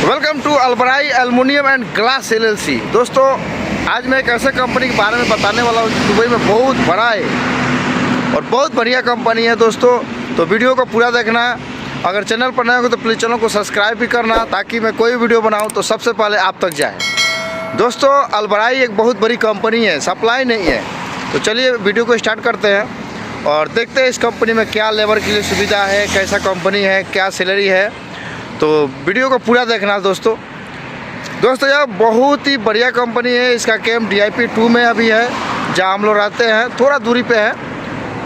Welcome to अलबराई aluminium and glass LLC। दोस्तों, आज मैं एक ऐसे कंपनी के बारे में बताने वाला हूँ जो दुबई में बहुत बड़ा है और बहुत बढ़िया कंपनी है दोस्तों। तो वीडियो को पूरा देखना। अगर चैनल पर नए हो तो प्लीज़ चैनल को सब्सक्राइब भी करना ताकि मैं कोई वीडियो बनाऊँ तो सबसे पहले आप तक जाए। दोस्तों, अलबराई एक बहुत बड़ी कंपनी है, सप्लाई नहीं है। तो चलिए वीडियो को स्टार्ट करते हैं और देखते हैं इस कंपनी में क्या लेबर के लिए सुविधा है, कैसा कंपनी है, क्या सैलरी है। तो वीडियो को पूरा देखना दोस्तों। यह बहुत ही बढ़िया कंपनी है। इसका कैंप DIP 2 में अभी है, जहाँ हम लोग रहते हैं, थोड़ा दूरी पे है।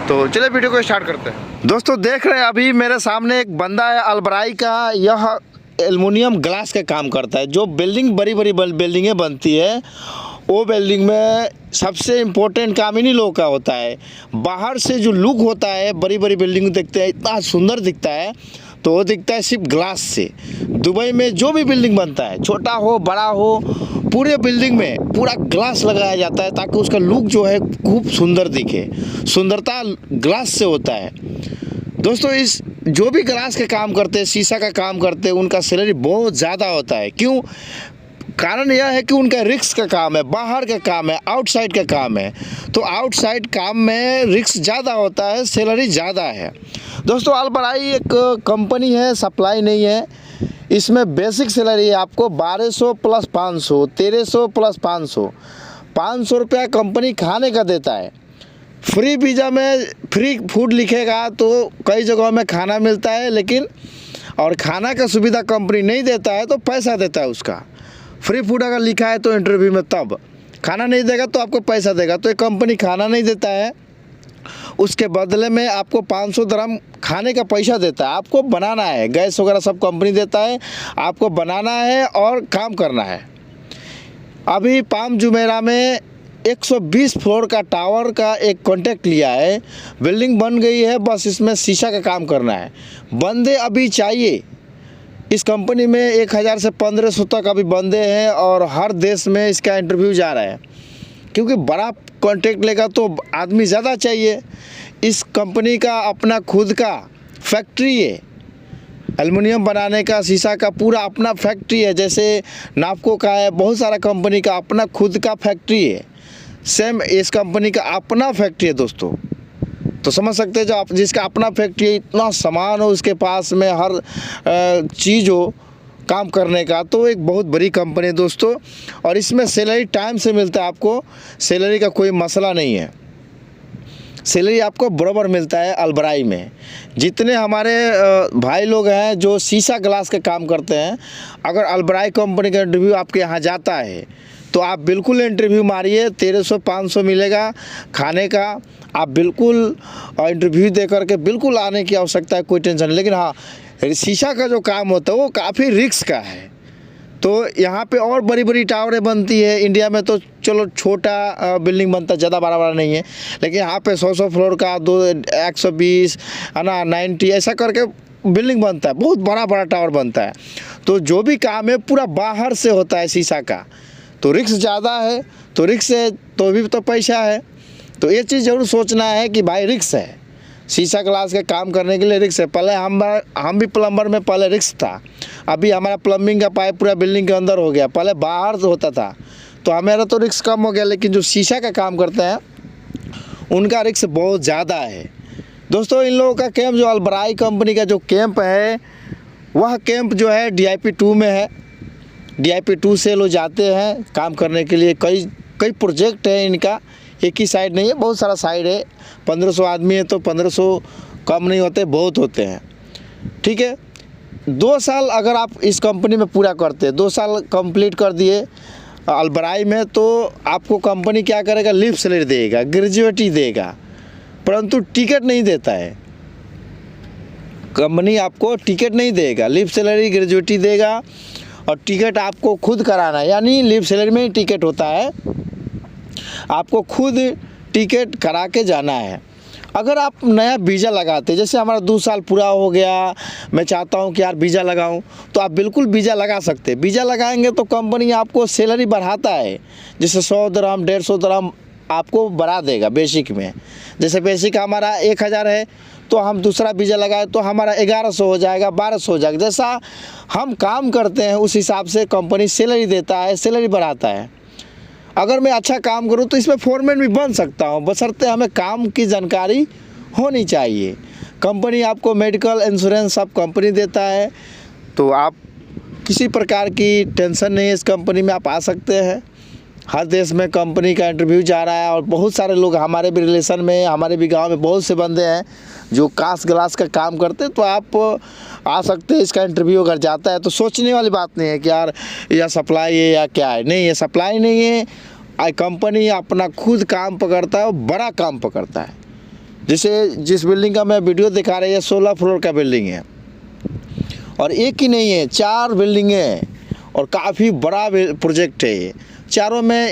तो चलिए वीडियो को स्टार्ट करते हैं। दोस्तों, देख रहे हैं अभी मेरे सामने एक बंदा है अलबराई का। यह एल्युमिनियम ग्लास का काम करता है। जो बिल्डिंग बड़ी बड़ी बिल्डिंगें बनती है, वो बिल्डिंग में सबसे इम्पोर्टेंट काम इन्हीं लोगों का होता है। बाहर से जो लुक होता है, बड़ी बड़ी बिल्डिंग देखते हैं इतना सुंदर दिखता है, तो वो दिखता है सिर्फ ग्लास से। दुबई में जो भी बिल्डिंग बनता है, छोटा हो बड़ा हो, पूरे बिल्डिंग में पूरा ग्लास लगाया जाता है ताकि उसका लुक जो है खूब सुंदर दिखे। सुंदरता ग्लास से होता है दोस्तों। इस जो भी ग्लास के काम करते हैं, शीशा का काम करते हैं, उनका सैलरी बहुत ज़्यादा होता है। क्यों? कारण यह है कि उनका रिस्क का काम है, बाहर का काम है, आउटसाइड का काम है। तो आउटसाइड काम में रिस्क ज़्यादा होता है, सैलरी ज़्यादा है दोस्तों। अलबराई एक कंपनी है, सप्लाई नहीं है। इसमें बेसिक सैलरी है आपको 1200 प्लस 500, 1300 प्लस 500, 500 रुपया कंपनी खाने का देता है। फ्री वीज़ा में फ्री फूड लिखेगा तो कई जगहों में खाना मिलता है, लेकिन और खाना का सुविधा कंपनी नहीं देता है तो पैसा देता है उसका। फ्री फूड अगर लिखा है तो इंटरव्यू में, तब खाना नहीं देगा तो आपको पैसा देगा। तो ये कंपनी खाना नहीं देता है, उसके बदले में आपको 500 दिरहम खाने का पैसा देता है। आपको बनाना है, गैस वगैरह सब कंपनी देता है, आपको बनाना है और काम करना है। अभी पाम जुमेरा में 120 फ्लोर का टावर का एक कॉन्ट्रैक्ट लिया है। बिल्डिंग बन गई है, बस इसमें शीशा का काम करना है। बंदे अभी चाहिए। इस कंपनी में 1000 से 1500 तक अभी बंदे हैं और हर देश में इसका इंटरव्यू जा रहा है। क्योंकि बड़ा कॉन्ट्रैक्ट लेगा तो आदमी ज़्यादा चाहिए। इस कंपनी का अपना खुद का फैक्ट्री है, एल्युमिनियम बनाने का, शीशा का पूरा अपना फैक्ट्री है। जैसे नापको का है, बहुत सारा कंपनी का अपना खुद का फैक्ट्री है। सेम इस कंपनी का अपना फैक्ट्री है दोस्तों। तो समझ सकते हैं, जो आप जिसका अपना फैक्ट्री है, इतना सामान हो उसके पास में, हर चीज़ हो काम करने का, तो एक बहुत बड़ी कंपनी है दोस्तों। और इसमें सैलरी टाइम से मिलता है आपको, सैलरी का कोई मसला नहीं है। सैलरी आपको बराबर मिलता है अलबराई में। जितने हमारे भाई लोग हैं जो शीशा ग्लास के काम करते हैं, अगर अलबराई कंपनी का इंटरव्यू आपके यहाँ जाता है तो आप बिल्कुल इंटरव्यू मारिए। 1300-500 मिलेगा खाने का। आप बिल्कुल इंटरव्यू दे करके बिल्कुल आने की आवश्यकता है, कोई टेंशन नहीं। लेकिन हाँ, शीशा का जो काम होता है वो काफ़ी रिस्क का है। तो यहाँ पे और बड़ी बड़ी टावरें बनती है। इंडिया में तो चलो छोटा बिल्डिंग बनता है, ज़्यादा बड़ा बड़ा नहीं है, लेकिन यहाँ पे 100 फ्लोर का 120 है ना, 90 ऐसा करके बिल्डिंग बनता है। बहुत बड़ा बड़ा टावर बनता है। तो जो भी काम है पूरा बाहर से होता है शीशा का। तो रिस्क ज़्यादा है, तो रिस्क है तो भी तो पैसा है। तो ये चीज़ ज़रूर सोचना है कि भाई रिस्क है, शीशा ग्लास के काम करने के लिए रिस्क है। पहले हम भी प्लम्बर में पहले रिस्क था। अभी हमारा प्लम्बिंग का पाइप पूरा बिल्डिंग के अंदर हो गया, पहले बाहर से होता था, तो हमारा तो रिस्क कम हो गया। लेकिन जो शीशा का काम करते हैं उनका रिस्क बहुत ज़्यादा है दोस्तों। इन लोगों का कैंप, जो अलबराई कंपनी का जो कैंप है, वह कैंप जो है DIP 2 में है। DIP 2 से लोग जाते हैं काम करने के लिए। कई प्रोजेक्ट है इनका, एक ही साइड नहीं है, बहुत सारा साइड है। 1500 आदमी है तो 1500 कम नहीं होते, बहुत होते हैं। ठीक है, 2 साल अगर आप इस कंपनी में पूरा करते हैं, 2 साल कंप्लीट कर दिए अलबराई में, तो आपको कंपनी क्या करेगा, लीव सैलरी देगा, ग्रेजुएटी देगा, परंतु टिकट नहीं देता है। कंपनी आपको टिकट नहीं देगा, लीव सैलरी ग्रेजुएटी देगा और टिकट आपको खुद कराना है। यानी लीव सैलरी में ही टिकट होता है, आपको खुद टिकट करा के जाना है। अगर आप नया वीज़ा लगाते, जैसे हमारा 2 साल पूरा हो गया, मैं चाहता हूं कि यार वीज़ा लगाऊं, तो आप बिल्कुल वीज़ा लगा सकते हैं। वीज़ा लगाएंगे तो कंपनी आपको सैलरी बढ़ाता है। जैसे 100 दिरहम 150 दिरहम आपको बढ़ा देगा बेसिक में। जैसे बेसिक हमारा 1000 है तो हम दूसरा वीज़ा लगाए तो हमारा 1100 हो जाएगा, 1200 हो जाएगा। जैसा हम काम करते हैं उस हिसाब से कंपनी सैलरी देता है, सैलरी बढ़ाता है। अगर मैं अच्छा काम करूं तो इसमें फोरमैन भी बन सकता हूं, बशर्ते हमें काम की जानकारी होनी चाहिए। कंपनी आपको मेडिकल इंश्योरेंस सब कंपनी देता है, तो आप किसी प्रकार की टेंशन नहीं है, इस कंपनी में आप आ सकते हैं। हर देश में कंपनी का इंटरव्यू जा रहा है और बहुत सारे लोग हमारे भी रिलेशन में, हमारे भी गांव में बहुत से बंदे हैं जो कांच ग्लास का काम करते हैं। तो आप आ सकते हैं, इसका इंटरव्यू अगर जाता है तो सोचने वाली बात नहीं है कि यार यह सप्लाई है या क्या है। नहीं, ये सप्लाई नहीं है, कंपनी अपना खुद काम पकड़ता है और बड़ा काम पकड़ता है। जैसे जिस बिल्डिंग का मैं वीडियो दिखा रही है 16 फ्लोर का बिल्डिंग है और एक ही नहीं है, 4 बिल्डिंगें हैं और काफ़ी बड़ा प्रोजेक्ट है ये। चारों में